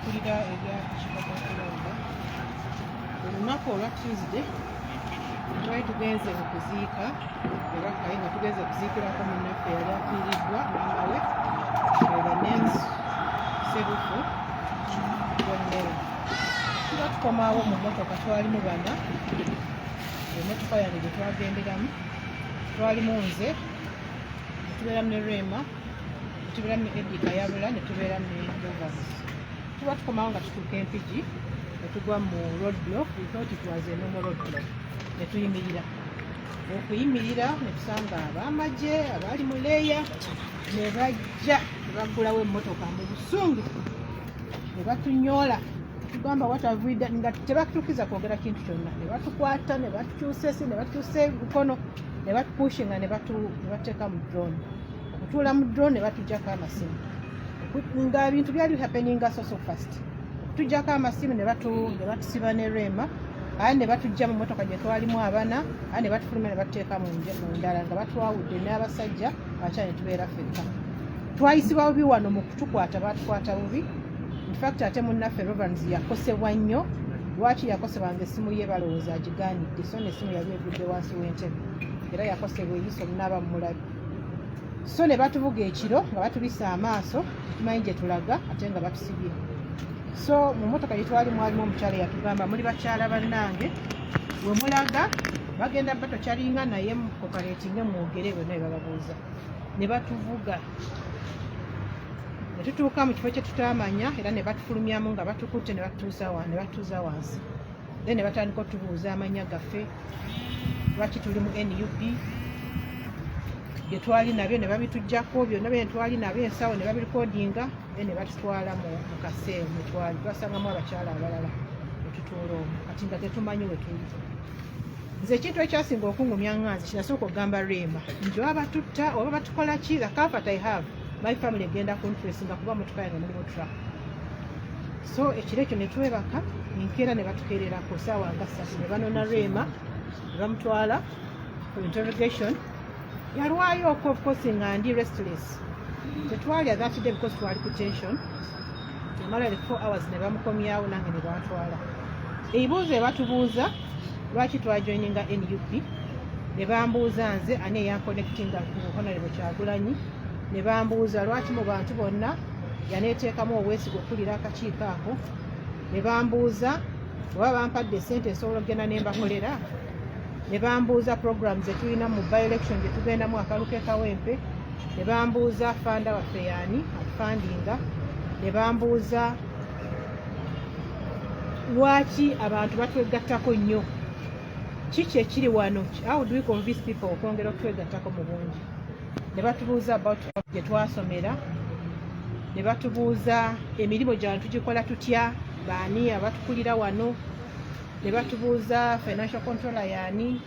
Akulira ebyokulonda olunaku olwa Tuesday twali tugenze okuziika ebakayi nga tugenze kuziikirako munnaffe yali afiiriddwa maama we the names Sebufu Bonnero. Tuba tukomawo mu mmotoka twalimu bana, emmotoka yange gye twagenderamu twalimu nze, netubeeramu ne Rema, netubeeramu ne Eddie Kayabula, netubeeramu ne Jovas. Tuba tukomawo nga tutuuka Empigi netugwa mu roadblock, we thought it was a normal roadblock. Netuyimirira, okuyimirira netusanga ab'amagye abaali mu leeya ne bajja ne baggulawo emmotoka mu busungu ne batunyoola, tugamba what have we done, nga tebatutukiza kwogera kintu kyonna. Ne batukwata ne batukyusa esi ne batukyusa ebikono ne batupushinga ne bateeka mu drone. Okutuula mu drone ne batuggyako amasimu nga bintu byali happeninga so fast. Okutuggyako amasimu ne batusiba ne Rema, aye ne batujja mu mmotoka gye twalimu abana, aye ne batufuluma ne batuteeka mu ndala nga batwawudde n'abasajja abakyala ne tubeera ffekka. Twayisibwa bubi wano mu kutukwata, batukwata bubi. In fact ate munnaffe Rovans yakosebwa nnyo. Lwaki yakosebwa? Nga essimu ye balowooza agigaanidde, so n'essimu yali egudde wansi w'entebe era yakosebwa eriiso munaaba mumulabi. So ne batuvuga ekiro nga batubisa amaaso tumanyi gye tulaga ate nga batusibye. So mu mmotoka gye twali mwalimu omukyala yatugamba muli bakyala bannange, we mulaga bagenda batokyalinga naye mukoperatinge mwogere bonna bebababuuza. Ne batuvuga ne tutuuka mu kifo kye tutamanya era ne batufulumyamu nga batukutte ne batutuuza wansi. Then ne batandika otubuuza amannya gaffe, lwaki tuli mu NUP, bye twali nabyo ne babituggyako, byonna bye twali nabyo ensawo ne babirikodinga. Then ne batutwala mu kaseeru mwe twali, twasangamu abakyala abalala ne tutuula omwo kati nga tetumanyi we tuli. Nze ekintu ekyasinga okungumya nganzi kinasooka okugamba Rema nti oba batutta oba batukola ki, the comfort I have, my family egenda kuntwesinga kuba motoka yange mulimu truck. So ekiro ekyo ne twebaka enkeera ne batukeererako ssaawa nga 3 ne banona Rema ne bamutwala for interrogation. Yalwayo of course nga ndi restless. Tetwalya that day because twali ku tension. Tumala 4 hours ne bamukomyawo nange ne batwala. Ebibuuzo ebatubuuza lwaki twajoininga NUP, ne bambuuza nze ani eyanconnectinga ku Honorable Kyagulanyi, ne bambuuza lwaki mu bantu bonna yaneeteekamu obwesiga okulira akakiiko ako, ne bambuuza oba bampadde ssente esobola okugenda ne mbakolera, ne bambuuza programs zetulina mu by-election gye tugendamu akaluke kawempe, ne bambuuza fanda waffe yaani atufandinga, ne bambuuza lwaki abantu batwegattako nnyo, kiki ekiri wano, how do we convince people okwongera okutwegattako mu bungi. Ne batubuuza about gye twasomera, ne batubuuza emirimu gy'abantu tugikola tutya, baani abatukulira wano, ne batubuuza financial controller yaani,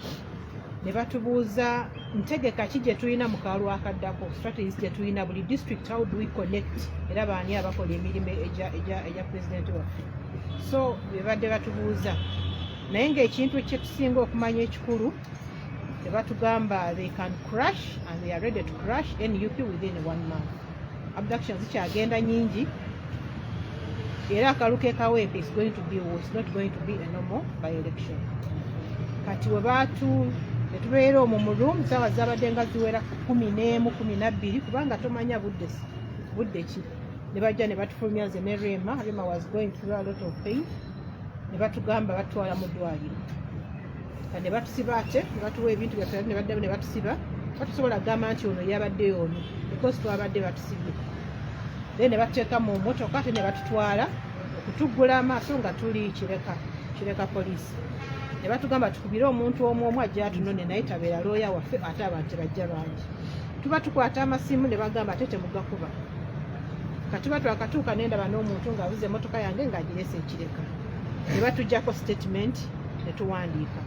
ne batubuuza ntegeka ki gye tulina mu kalulu akaddako, strategies gye tulina buli district, how do we connect, era baani abakola emirimu egya president waffe. So bebadde batubuuza, naye ng'ekintu ekyetusinga okumanya ekikulu ne batugamba they can crash and they are ready to crash NUP within 1 month. Abductions zikyagenda nyingi era akaluke kawempe is going to be worse, not going to be a normal by-election. Kati we baatu ne tubeera omwo mu room ssaawa zaabadde nga ziwera 11, 12 kubanga tomanya budde ki. Ne bajja ne batufulumya nze ne Rema. Rema was going through a lot of pain. Ne batugamba batwala mu ddwaliro. Kati ne batusiba ate ne batuwa ebintu byaffe ne baddamu ne batusiba. Batusobola kugamba nti ono yabadde ono because twabadde batusibye. Then ne batuteeka mu mmotoka ate ne batutwala okutuggula amaaso nga tuli kireka poliisi. Ne batugamba tukubire omuntu omu ajja atunone naye tabeera looya waffe ate abantu bajja bangi. Tuba tukwata amasimu ne bagamba ate temugakuba. Kati twakatuuka nendaba n'omuntu ng'abuze emmotoka yange ng'agirese ekireka. Ne batuggyako statement ne tuwandiika.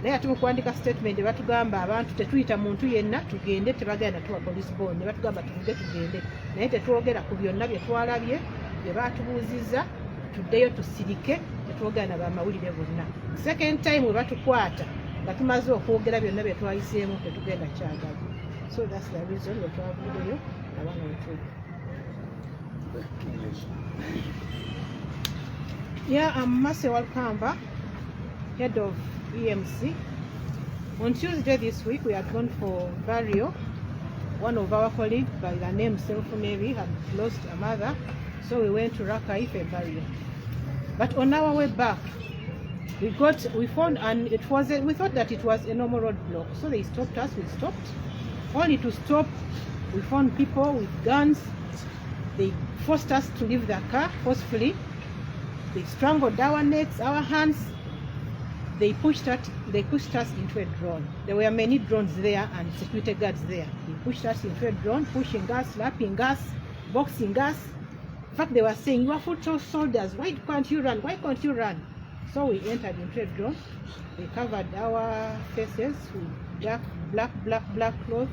Naye ate mu kuwandiika statement ne batugamba abantu tetuyita muntu yenna tugende, tebagenda tuwa police bond. Ne batugamba tuvuge tugende naye tetwogera ku byonna bye twalabye bye baatubuuzizza, tuddeyo tusirike tetwogera na bamawulire bonna. Second time we batukwata nga tumaze okwogera byonna bye twayiseemu tetugenda kyagala. So that's the reason we twavudeyo abana wetu. Yeah, I'm Mase Walkamba, head of EMC. On Tuesday this week, we had gone for burial. One of our colleagues by the name Mary had lost a mother, so we went to Rakai for burial. But on our way back, we found, and we thought that it was a normal roadblock. So they stopped us, we stopped. Only to stop, we found people with guns. They forced us to leave the car forcefully. They strangled our necks, our hands. They pushed us into a drone. There were many drones there and security guards there. They pushed us into a drone, pushing us, slapping us, boxing us. In fact, they were saying, "You are foot soldiers, why can't you run? Why can't you run?" So we entered into a drone. They covered our faces with black clothes.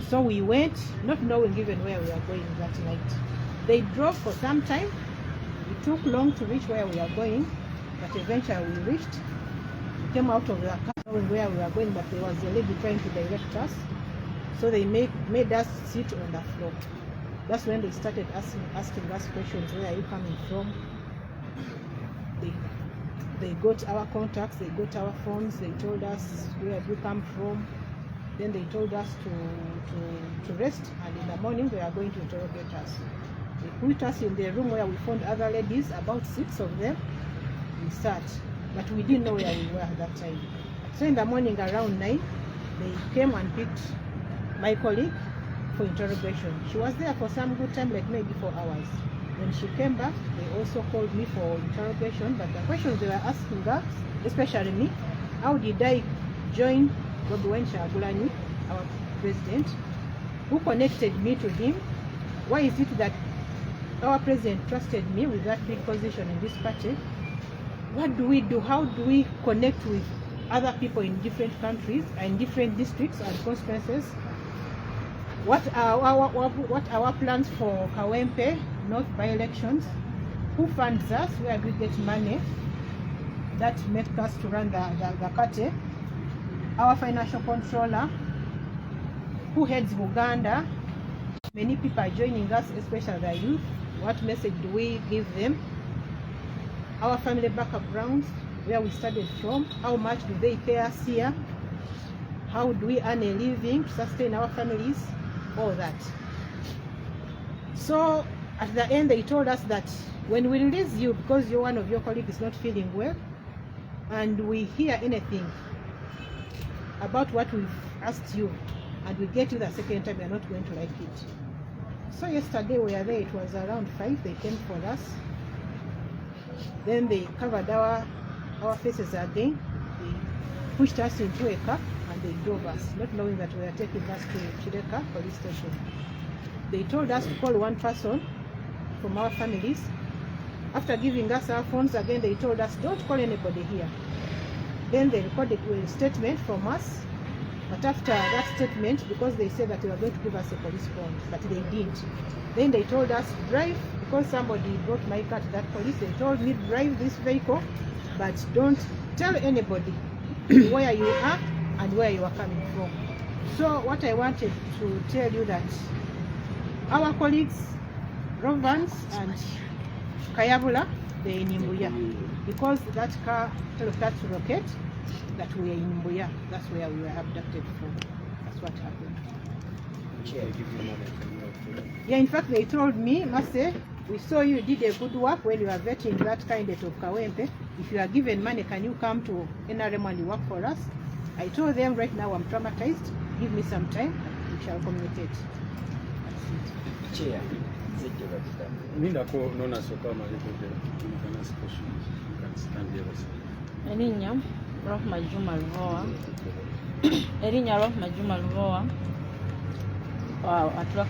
So we went, not knowing even where we were going that night. They drove for some time. It took long to reach where we are going, but eventually we reached. We came out of the car knowing where we were going, but there was a lady trying to direct us. So they made us sit on the floor. That's when they started asking us questions. Where are you coming from? They got our contacts, they got our phones, they told us where we come from. Then they told us to rest, and in the morning they are going to interrogate us. They put us in the room where we found other ladies, about 6 of them. We sat, but we didn't know where we were at that time. So in the morning around 9, they came and picked my colleague for interrogation. She was there for some good time, like maybe 4 hours. When she came back, they also called me for interrogation, but the questions they were asking us, especially me, how did I join Akulira, our president? Who connected me to him? Why is it that our president trusted me with that big position in this party? What do we do? How do we connect with other people in different countries and different districts and constituencies? What are our plans for Kawempe North by-elections? Who funds us? Where do we get money that makes us to run the party? Our financial controller, who heads Uganda. Many people are joining us, especially the youth. What message do we give them? Our family backgrounds, where we started from, how much do they pay us here? How do we earn a living to sustain our families? All that. So at the end they told us that when we release you, because one of your colleagues is not feeling well, and we hear anything about what we've asked you, and we get you the second time, you're not going to like it. So yesterday we were there, it was around 5, they came for us. Then they covered our faces again. They pushed us into a car and they drove us, not knowing that we were taking us to Chireka police station. They told us to call one person from our families. After giving us our phones again, they told us, don't call anybody here. Then they recorded a statement from us, but after that statement, because they said that they were going to give us a police bond, but they didn't. Then they told us, drive, because somebody brought my car to that police, they told me, drive this vehicle, but don't tell anybody where you are and where you are coming from. So what I wanted to tell you that our colleagues, Rovans and Kayabula, they're in Imbuya, because that car helped us to locate that we are in Imbuya. That's where we were abducted from. That's what happened. Yeah, in fact, they told me, Mase, we saw you did a good work when you are vetting that candidate of Kawempe. If you are given money, can you come to NRM and work for us? I told them right now I'm traumatized. Give me some time, we shall communicate. That's it. Elinya Rahma Juma Luvoa. Elinya Rahma Juma Luvoa. Atula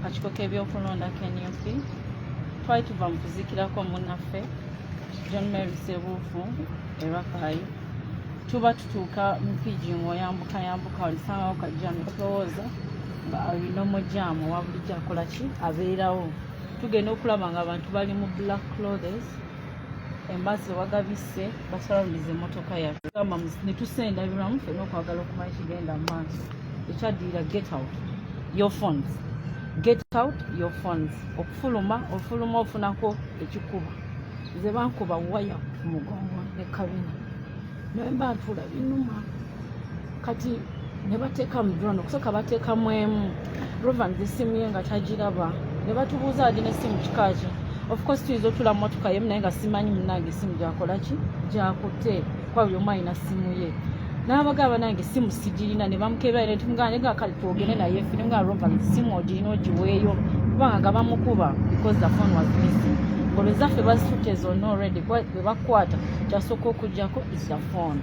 kachiko k'ebyokulonda KNUP. Twali tuva mu kuzikirako munnaffe John Mary Sebuufu Rakai. Tuba tutuuka mu Fiji ng'oyambuka walisangawo kajjami tulowooza nga alina omujjaamu wa bulijjo akola ki abeerawo. Tugenda okulaba nga abantu bali mu black clothes, embazzi wagabisse basalawuliza emmotoka yaffe. Gamba ne tusenda biramu ffenna okwagala okumanya kigenda mu maaso. Ekyaddirira get out your phones. get out your phones. Okufuluma ofunako ekikuba. Nze bankuba waya ku mugongo ne kabina. Nemba ntula binuma. Kati ne bateeka mu drone okusooka bateeka mu emu. Rovan zisimu ye nga tagiraba. Ne batubuuza adi n'essimu kikaaki. Of course tuyinza otula mu mmotoka yemu naye nga simanyi munnange essimu gyakola ki gyakutte kwa buli omu alina ssimu ye. N'abagamba nange essimu sigirina ne bamukebera ne tumugamba nga kale twogere naye ffe ne mugamba Rovan essimu ogirina ogiweeyo kubanga nga bamukuba because the phone was missing. Ngolo zaffe bazitutte zonna already bwe bakwata kyasooka okuggyako is the phone.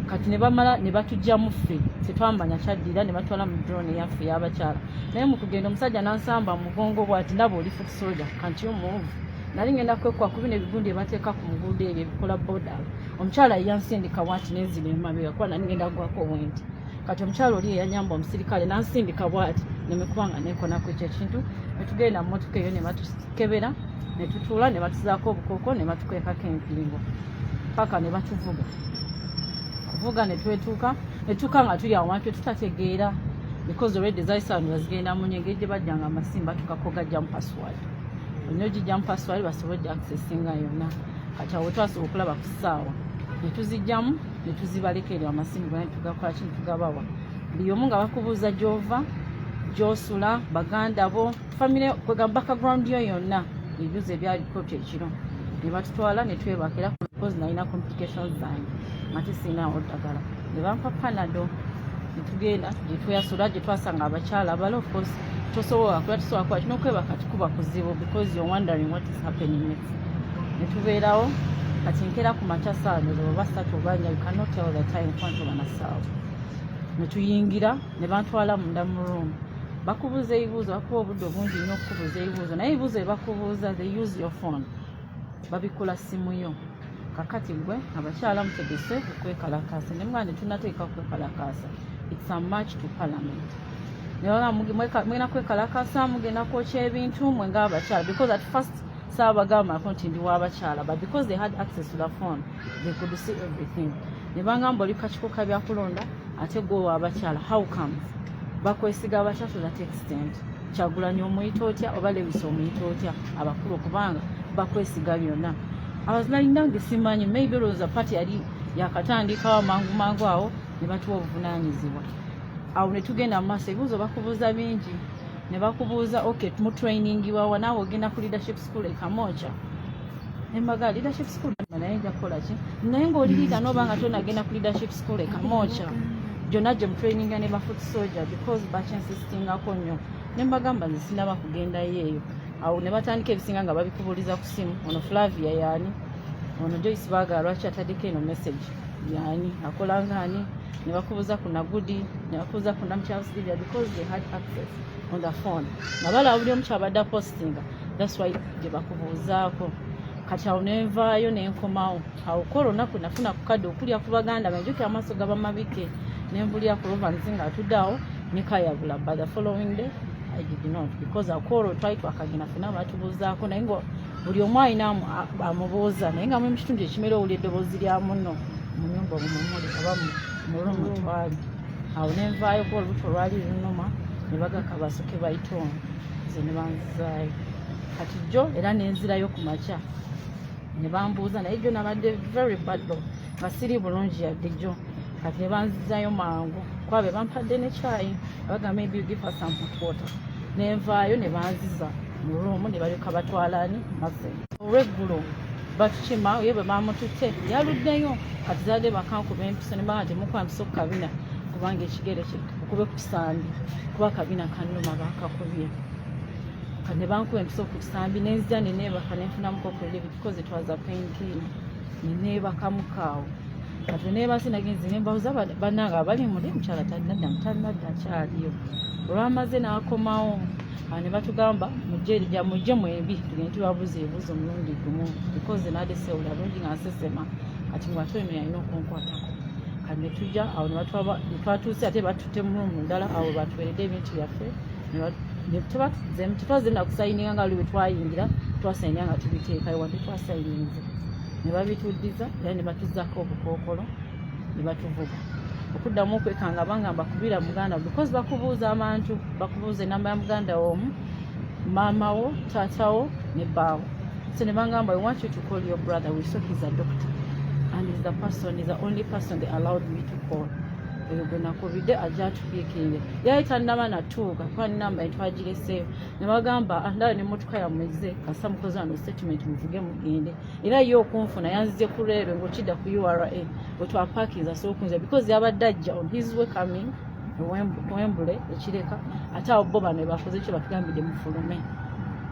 Kati ne bamala ne batugyamu ffe tetwamanya kyaddira ne batwala mu drone yaffe y'abakyala. Naye mu kugenda omusajja n'ansamba mugongo bw'ati ndaba oli foot soldier can't you move. Nali ngenda kwekwa ku bino ebigundi ebateeka ku nguudo ebyo ebikola boda. Omukyala yansindika bw'ati n'enzira emabega kuba nali ngenda gwako wenti. Kati omukyala oli eyanyamba omusirikale n'ansindika bw'ati ne mekubanga neekonako ekyo ekintu ne tugenda mu mmotoka eyo ne batukebera ne tutuula ne batuzaako obukooko ne batukwekako empingo paka ne batuvuga. Kuvuga ne twetuuka nga tuli awo wantu tutategeera because already zayisanula zigenda mu nyenge gye bajjanga amasimba tukako gajja mu password. Onyo gijja mu password basobodde accessinga yonna. Kati awo twasobola okulaba ku ssaawa ne tuzijjamu ne tuzibalekera amasimu gane tugakola kino tugabawa. Buli omu nga bakubuuza gy'ova gy'osula baganda bo family kwegamba background yo yonna ebyuzo ebyaliko ekiro ne batutwala ne twebakira because nalina complications zange ate sinaawo ddagala ne bampa panado ne tugenda gye tweyasula gye twasanga abakyala abala of course tosobola kuba kino okwebaka tukuba kuzibu because you're wondering what is happening next. Ne tubeerawo kati nkera ku makya saano oba ssatu obanya you cannot tell the time kwanto banasaawo. Ne tuyingira ne bantwala munda mu room bakubuuza ebibuuzo bakuba obudde obungi nnyo okukubuuza ebibuuzo naye ebibuuzo ebakubuuza they use your phone babikola simu yo. Kakati gwe abakyala mutegese okwekalakaasa ne mugamba tetunnateeka kwekalakaasa it's a march to parliament. Ne bagamba mugenda kwekalakaasa mugenda kwokya ebintu mwe ng'abakyala because at first saabagambako nti ndi w'abakyala but because they had access to the phone they could see everything. Ne bangamba oli kakiko kabyakulonda ate gwe w'abakyala how comes bakwesiga abakyala to that extent. Kyagulanyi omuyita otya oba Lewis omuyita otya abakulu okubanga bakwesiga byonna. Abazinalinange simanyi maybe olowooza pati yali yakatandikawo mangu awo ne batuwa obuvunaanyizibwa. Awo ne tugenda mu maaso ebibuuzo bakubuuza bingi ne bakubuuza okay mu training wawa naawe ogenda ku leadership school e Kamoocha. Ne mbaga leadership school naye nja kukola ki naye ng'oli leader n'oba nga tonagenda ku leadership school e Kamoocha gyonna gye mu training ne ba foot soldier because bakyensistingako nnyo. Ne mbagamba nze sinaba kugendayo eyo. Awo ne batandika ebisinga nga babikubuuliza ku simu ono Flavia yaani ono Joyce Baga lwaki ataddeko eno message yaani akola ngaani ne bakubuuza ku Nagudi ne bakubuuza ku Namcharles Livia because they had access on the phone nga balaba buli omu kyabadde postinga that's why gye bakubuuzaako. Kati awo nenvaayo nenkomawo awo ko olunaku nafuna ku kadde okulya ku baganda banjukira amaaso gaba mabike nenvulira ku Rovanzi nga atudde awo nekayabula by the following day I did not because akoro twaitu akagina fena batubuuzaako naye ngo buli omu alina amubuuza naye nga mu kitundu ekimera owulira eddoboozi lya munno mu nyumba omumuli oba mu lumu twali. Awo nenvaayo ko olubuto lwali lunuma ne bagaka basoke bayitono nze ne banzizaayo. Kati jjo era nenzirayo ku makya ne bambuuza naye jjo nabadde very bad though nga siri bulungi yadde jjo. Kati ne banzizaayo mangu kwabe bampadde ne kyayi abaga maybe you give us some hot water. Nenvaayo ne banziza mu ruumu ne balyoka batwalaani mazze. Olw'eggulo batukima ye bwe bamututte yaluddeyo kati zaadde bakankuba empiso ne banga temukwamisa okukabina kubanga ekigere kye okube ku kisambi kuba kabina kannuma bakakubye. Kati ne bankuba empiso ku kisambi nenzija ne neebaka ne nfunamuko ku relief because it was a painkiller ne neebakamukaawo. Kati neebase nagenze ne mbawuza bannange abali muli mukyala talina akyaliyo. Olwamaze n'akomawo ne batugamba mujje mwembi tugende tubabuuza ebibuuzo omulundi gumu because naadesewula lungi nga nsesema kati mubatweno yalina okunkwatako. Kati ne tujja awo ne twatuuse ate batutte mu ruumu ndala awo batuweredde ebintu byaffe tetwaze nakusayininga nga lwe twayingira twasayininga nga tubiteekayo wadde twasayininze ne babituddiza era ne batuzaako obukookolo ne batuvuga okuddamu okwekanga bangamba kubira muganda because bakubuuza abantu bakubuuza enamba ya muganda omu maama wo taata wo ne bbaawo so ne bangamba we want you to call your brother we saw he's a doctor and he's the only person they allowed me to call eyo gwe nakubidde ajja atukiikirire yali tannaba natuuka kuba namba etwagireseeyo ne bagamba andala n'emmotoka yamweze kasa mukozi wano statement muvuge mugende era ye okunfuna yanzize ku leero ng'okidda ku URA wetwapakinza sookunze because yabadde ajja on his way coming Wembule ekireka ate abo bo bano bakoze kyo batugambidde mufulume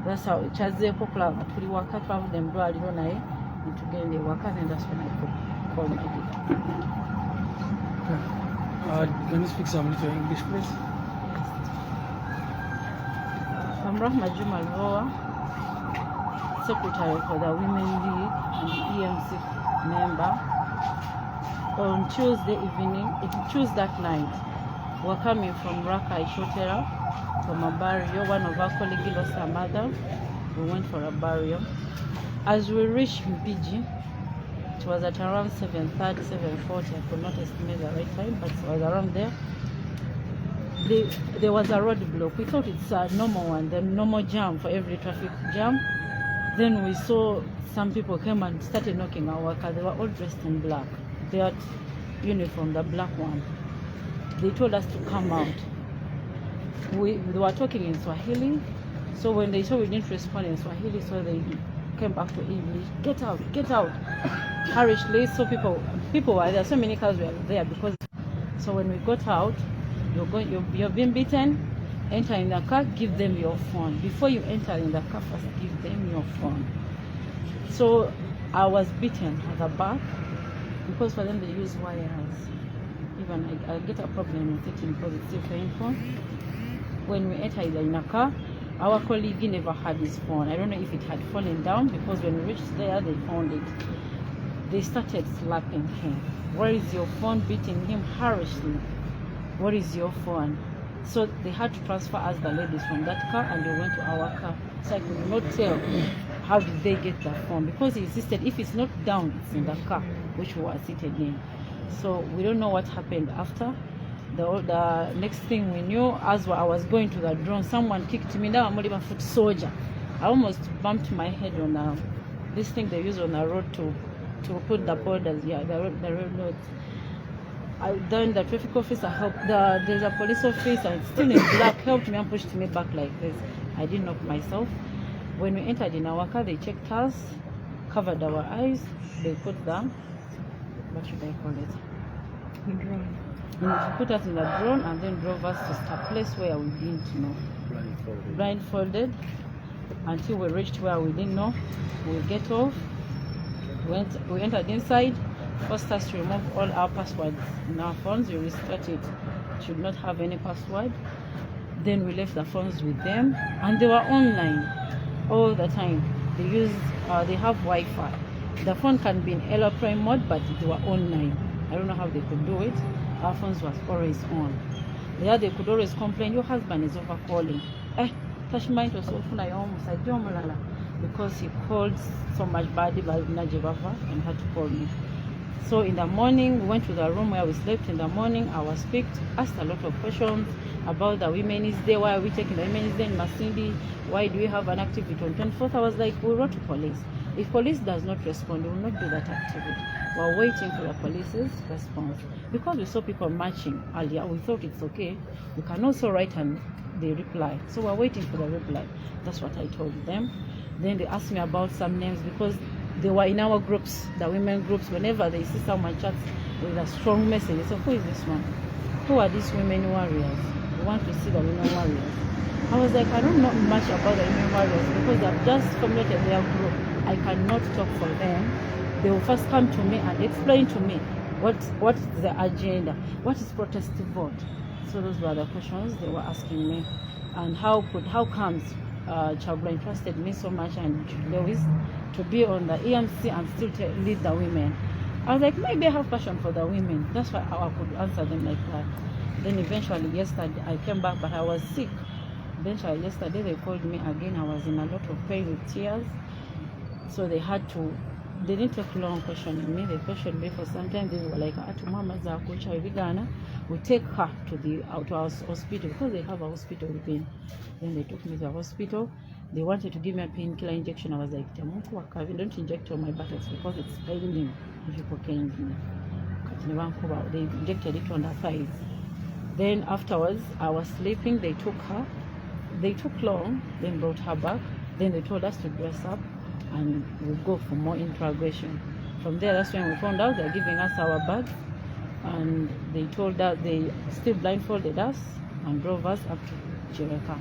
basa kyazeeko okulaba tuli waka twavudde mu ddwaliro naye netugende waka then that's when I could call my dad. Can you speak some little English, please? I'm Rahma Juma Loa, Secretary for the Women League and the EMC member. On Tuesday night, we're coming from Raka Ishotera, from a burial. One of our colleagues lost her mother. We went for a burial. As we reached Mpiji, it was at around 7:30, 7:40. I could not estimate the right time, but it was around there. There was a roadblock. We thought it's a normal one, the normal jam for every traffic jam. Then we saw some people came and started knocking our car. They were all dressed in black. Their uniform, the black one. They told us to come out. They were talking in Swahili. So when they saw we didn't respond in Swahili, so they came back to English. Get out, get out. Hurriedly, so people were there. So many cars were there because. So when we got out, you've been beaten. Enter in the car, give them your phone. Before you enter in the car, first give them your phone. So I was beaten at the back because for them they use wires. Even I get a problem with it because it's still painful. When we entered in the car, our colleague never had his phone. I don't know if it had fallen down because when we reached there, they found it. They started slapping him. Where is your phone? Beating him harshly. What is your phone? So they had to transfer us, the ladies, from that car and they went to our car. So I could not tell how did they get the phone because he insisted if it's not down, it's in the car, which we were seated in. So we don't know what happened after. The next thing we knew, as I was going to the drone, someone kicked me down. I'm a foot soldier. I almost bumped my head on this thing they use on the road to put the borders. Yeah, the road notes. Then the traffic officer helped. There's a police officer, still in black, helped me and pushed me back like this. I didn't knock myself. When we entered in our car, they checked us, covered our eyes. They put them. What should I call it? The drone. And put us in the drone and then drove us to a place where we didn't know. Blindfolded until we reached where we didn't know. We get off. We entered inside. Forced us to remove all our passwords in our phones. We reset it. Should not have any password. Then we left the phones with them, and they were online all the time. They have Wi-Fi. The phone can be in airplane mode, but they were online. I don't know how they could do it. Our phones was always on. There they could always complain, your husband is over calling. Tashima was often because he called so much bad and had to call me. So in the morning, we went to the room where we slept. In the morning, I was picked, asked a lot of questions about the women is there, why are we taking the women is there in Masindi, why do we have an activity on 24th? I was like, we wrote to police. If police does not respond, we will not do that activity. We're waiting for the police's response. Because we saw people marching earlier, we thought it's okay. We can also write and they reply. So we're waiting for the reply. That's what I told them. Then they asked me about some names because they were in our groups, the women groups. Whenever they see someone chats with a strong message, they say, who is this one? Who are these women warriors? We want to see the women warriors. I was like, I don't know much about the women warriors because I've just formulated their group. I cannot talk for them. They will first come to me and explain to me what is the agenda, what is protest vote. So those were the questions they were asking me. And how comes Chabla trusted me so much and Lewis to be on the EMC and still lead the women. I was like, maybe I have passion for the women. That's why I could answer them like that. Then eventually yesterday I came back, but I was sick. Eventually yesterday they called me again. I was in a lot of pain with tears. So they had to they didn't take long questioning me. They questioned me for some time. They were like, we take her to our hospital because they have a hospital within. Then they took me to the hospital. They wanted to give me a painkiller injection. I was like, don't inject on my buttocks because it's paining if you cocaine. They injected it on her thighs. Then afterwards, I was sleeping. They took her. They took long. Then brought her back. Then they told us to dress up and we'll go for more interrogation. From there, that's when we found out they're giving us our bags. And they told us, they still blindfolded us and drove us up to Chireka.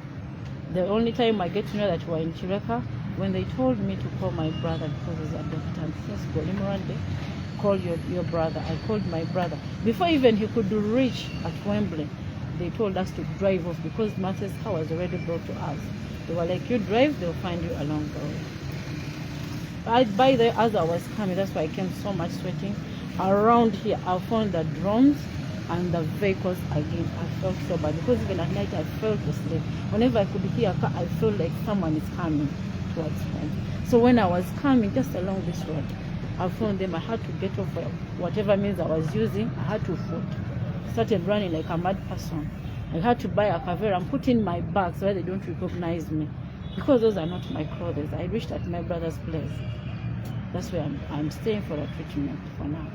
The only time I get to know that we're in Chireka, when they told me to call my brother because he's a doctor, and says, call your brother. I called my brother. Before even he could reach at Wembley, they told us to drive off because Martha's car was already brought to us. They were like, you drive, they'll find you along the way. By the as I was coming, that's why I came so much sweating. Around here, I found the drones and the vehicles again. I felt so bad because even at night I felt asleep. Whenever I could hear a car, I felt like someone is coming towards me. So when I was coming just along this road, I found them. I had to get off whatever means I was using. I had to foot. Started running like a mad person. I had to buy a Kavera and put in my bag so they don't recognize me because those are not my clothes. I reached at my brother's place. That's where I'm staying for a treatment for now.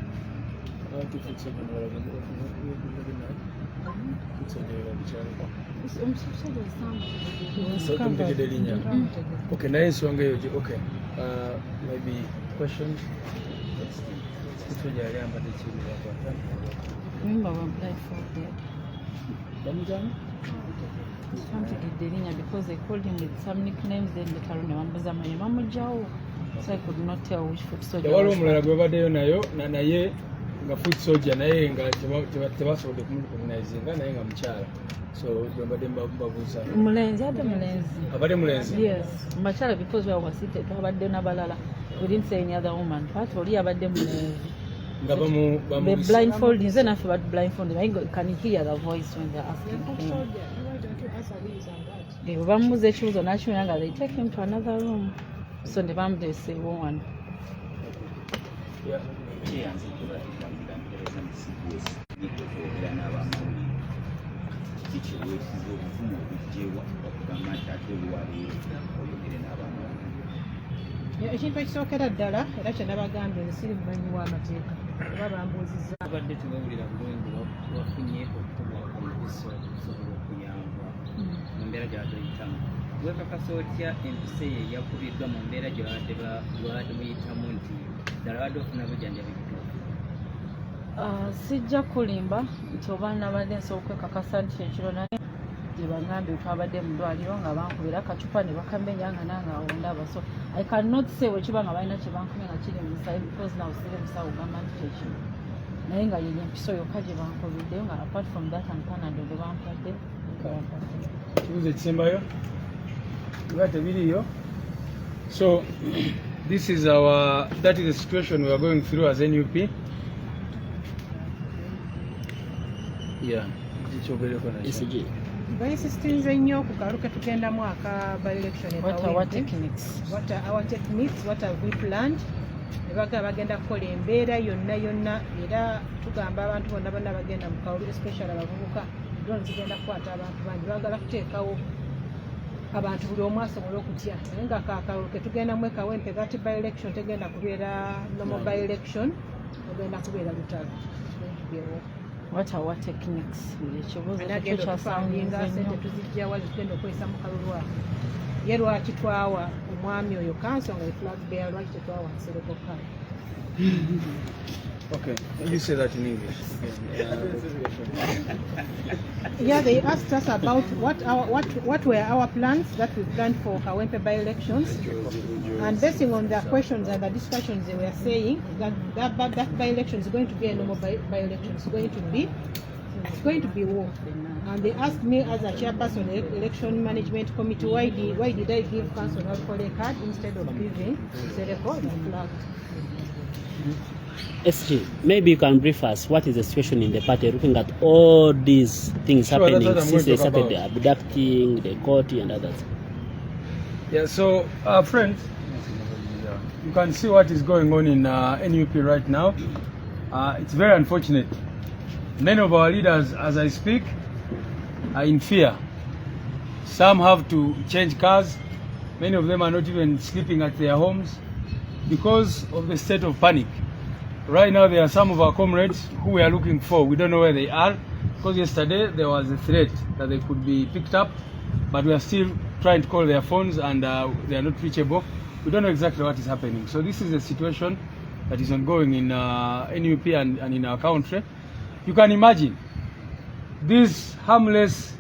Okay, nice one. Okay, maybe questions. Remember when blindfolded? Because they called him with some nicknames, then the Karuna Mambaza Mama Jao. So I could not tell which foot soldier. The one nayo nga foot soldier naye nga tebasobodde kumulikunaizinga naye nga mukyala. So bwembadde mbabuuza. Mulenzi ate mulenzi. Abadde mulenzi? Yes. Mukyala because we were seated abadde n'abalala. We didn't say any other woman. But oli abadde mulenzi. They blindfold nze naffe bad blindfold. You can hear the voice when they're asking him. They bamubuuza ekibuuzo n'akiwulira nga they take him to another room. So the bam they say one. Yeah. Ekintu ekisookera ddala era kye nabagambye nti siri mumanyi w'amateeka oba bambuuzizza abadde tubawulira bulungi wafunye okutumwa omubiso okusobola okuyamba mu mbeera gy'abayitamu wekakasa otya empisa ye yakubiddwa mu mbeera gy'abadde muyitamu nti ddala abadde ofuna bujjanjabi butuufu? Sijja kulimba nti oba nabadde nsobola okwekakasa nti ekiro naye gye bagambye twabadde mu ddwaliro nga bankubira akacupa ne bakamenya nga nange awo ndaba. So I cannot say wekiba nga balina kye bankubye nga kiri mu musayi because nawe sire musawo ogamba nti tekino naye nga yeye empiso yokka gye bankubidde nga apart from that and Canada gye bampadde. Kibuuzo ekisembayo? Nga tebiriyo? So this is that is the situation we are going through as NUP. Yeah. ECG. Bayisistinze nnyo ku kalulu ke tugendamu aka by-election What are our techniques? What are our techniques? What have we planned? Ne bagenda kukola embeera yonna era tugamba abantu bonna bagenda mu kalulu especially abavubuka drone zigenda kukwata abantu bangi bagala kuteekawo abantu buli omu asobola okutya naye nga kakalulu ke tugendamu ekawempe that by-election tegenda kubeera normal by-election ogenda kubeera lutalo. What are our techniques? Anagenda okufaanyiza sente tuzijjawa zitugenda okwesa mu kalulu ako ye lwaki twawa omwami oyo kanso nga flag bearer lwaki tetwawa nsereko kale. Okay, you say that in English. Yeah, they asked us about what were our plans that we planned for Kawempe by-elections, and basing on their questions and the discussions, they were saying that by-election is going to be a normal by-election. It's going to be war. And they asked me as a chairperson of the election management committee, why did I give council a card instead of giving Sereko the flag? SG, maybe you can brief us what is the situation in the party looking at all these things happening since they started abducting, the court and others. Yeah, so friends, you can see what is going on in NUP right now. It's very unfortunate. Many of our leaders, as I speak, are in fear. Some have to change cars. Many of them are not even sleeping at their homes because of the state of panic. Right now, there are some of our comrades who we are looking for. We don't know where they are because yesterday there was a threat that they could be picked up, but we are still trying to call their phones and they are not reachable. We don't know exactly what is happening. So this is a situation that is ongoing in NUP and in our country. You can imagine these harmless,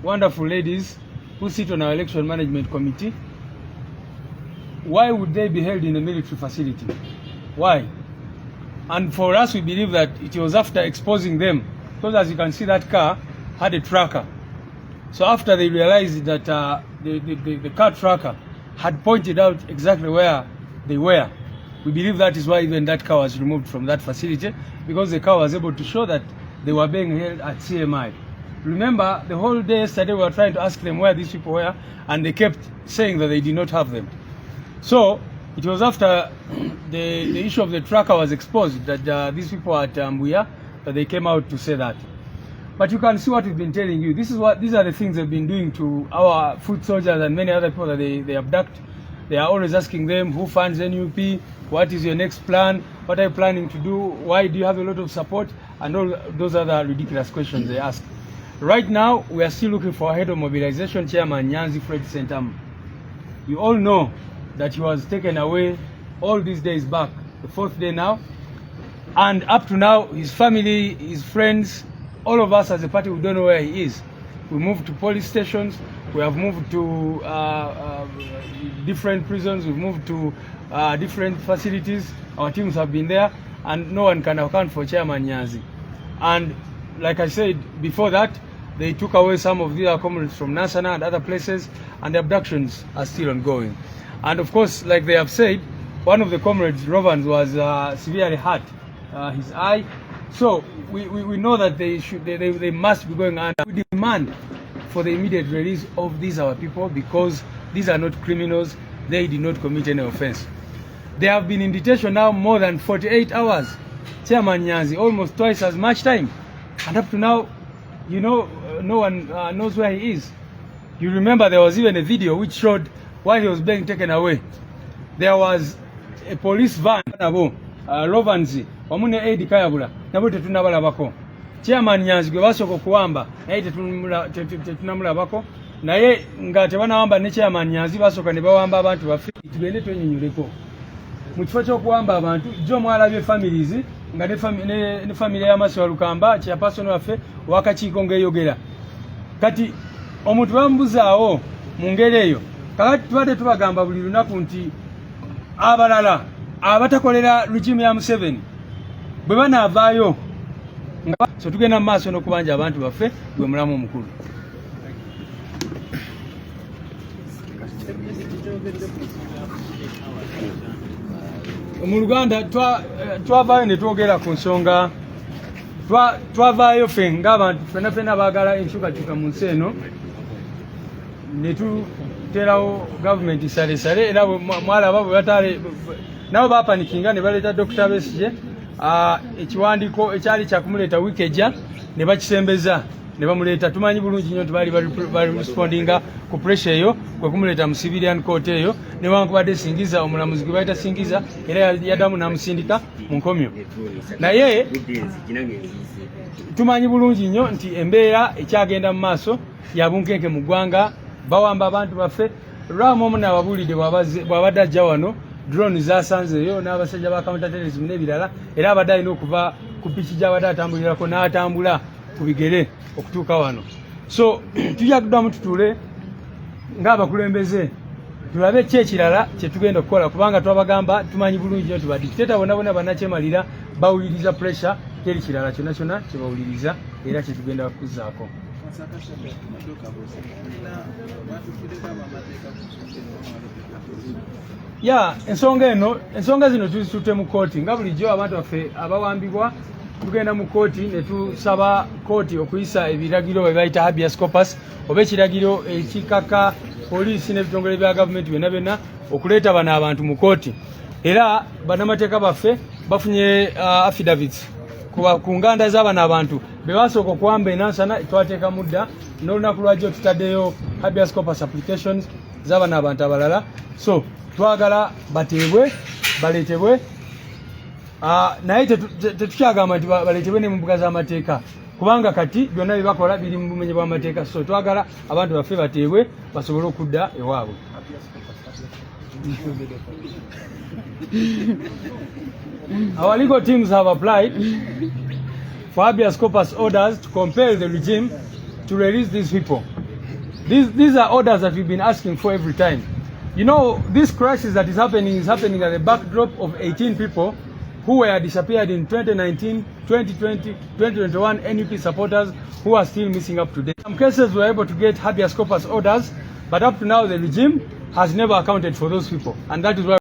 wonderful ladies who sit on our election management committee. Why would they be held in a military facility? Why? And for us, we believe that it was after exposing them, because as you can see, that car had a tracker. So after they realized that the car tracker had pointed out exactly where they were, we believe that is why even that car was removed from that facility, because the car was able to show that they were being held at CMI. Remember, the whole day yesterday we were trying to ask them where these people were, and they kept saying that they did not have them. So it was after the issue of the tracker was exposed that these people at Mbuya, that they came out to say that. But you can see what we've been telling you. These are the things they've been doing to our foot soldiers and many other people that they abduct. They are always asking them, who funds NUP? What is your next plan? What are you planning to do? Why do you have a lot of support? And all those other ridiculous questions they ask. Right now, we are still looking for a head of mobilization, Chairman Nyanzi Fred Sentam. You all know that he was taken away all these days back, the 4th day now. And up to now, his family, his friends, all of us as a party, we don't know where he is. We moved to police stations, we have moved to different prisons, we've moved to different facilities. Our teams have been there, and no one can account for Chairman Nyanzi. And like I said before that, they took away some of the other comrades from Nasana and other places, and the abductions are still ongoing. And of course, like they have said, one of the comrades, Rovans, was severely hurt, his eye. So we know that they must be going under. We demand for the immediate release of these our people, because these are not criminals. They did not commit any offense. They have been in detention now more than 48 hours. Chairman Nyanzi, almost twice as much time. And up to now, you know, no one knows where he is. You remember there was even a video which showed while he was being taken away, there was a police van, Rovanzi, wamune Edi Kayabula, nabo tetunabalabako. Chairman Nyanzi gwe basooka okuwamba naye tetunamulabako, naye nga tebanawamba ne Chairman Nyanzi basooka ne bawamba abantu baffe. Tugende twenyonyoleko mu kifo ky'okuwamba abantu, jjo mwalabye families nga ne family ya Masi wa Lukamba, chairperson waffe wakakiiko ng'eyogera. Kati omuntu bamubuzaawo mu ngeri eyo, kakati tubadde tubagamba buli lunaku nti abalala abatakolera regime ya Museveni bwe banaavaayo, so tugenda mu maaso n'okubanja abantu baffe gwe mulamu omukulu. Mu Luganda twavaayo ne twogera ku nsonga, twavaayo ffe ng'abantu ffenna baagala enkyukakyuka mu nsi eno, ne tuterawo gavumenti salesale, era mwalaba bwe bataale nabo bapanikinga ne baleeta Dr. Besigye ekiwandiiko ekyali kyakumuleeta wiiki ejja ne bakisembeza ne bamuleeta. Tumanyi bulungi nnyo nti bali respondinga ku pressure eyo kwe kumuleeta mu civilian court eyo, newankubadde Singiza omulamuzi gwe bayita Singiza era yaddamu n'amusindika mu nkomyo. Naye tumanyi bulungi nnyo nti embeera ekyagenda mu maaso ya bunkenke mu ggwanga, bawamba abantu baffe. Lwamu omu n'ababuulidde bw'abadde ajja wano, drone zasanzeeyo n'abasajja ba counterterrorism n'ebirala, era abadde alina okuva ku piki gy'abadde atambulirako n'atambula ku bigere okutuuka wano. So tujja kuddamu tutuule ng'abakulembeze tulabe ki ekirala kye tugenda okukola, kubanga twabagamba tumanyi bulungi nnyo nti badikiteeta bonna bannakyemalira bawuliriza pressure, teri kirala kyonna kyonna kye bawuliriza era kye tugenda kuzzaako. Ya ensonga zino tuzitutte mu kooti nga bulijjo abantu baffe abawambibwa tugenda mu kooti ne tusaba kooti okuyisa ebiragiro bye bayita habeas corpus, oba ekiragiro ekikaka poliisi n'ebitongole bya gavumenti byonna okuleeta bano abantu mu kooti era bannamateeka baffe bafunye affidavits ku nganda z'abana abantu bebasooka okuwamba enansana twateeka mudda n'olunaku lwajjo tutaddeyo habeas corpus applications z'abana abantu abalala, so twagala bateebwe baleetebwe, naye tetukyagamba nti baleetebwe ne mu mbuga z'amateeka kubanga kati byonna bye bakola biri mu bumenyi bw'amateeka, so twagala abantu baffe bateebwe basobole okudda ewaabwe. Our legal teams have applied for habeas corpus orders to compel the regime to release these people. These are orders that we've been asking for every time. You know, this crisis that is happening at the backdrop of 18 people who were disappeared in 2019, 2020, 2021 NUP supporters who are still missing up today. In some cases we were able to get habeas corpus orders, but up to now the regime has never accounted for those people, and that is why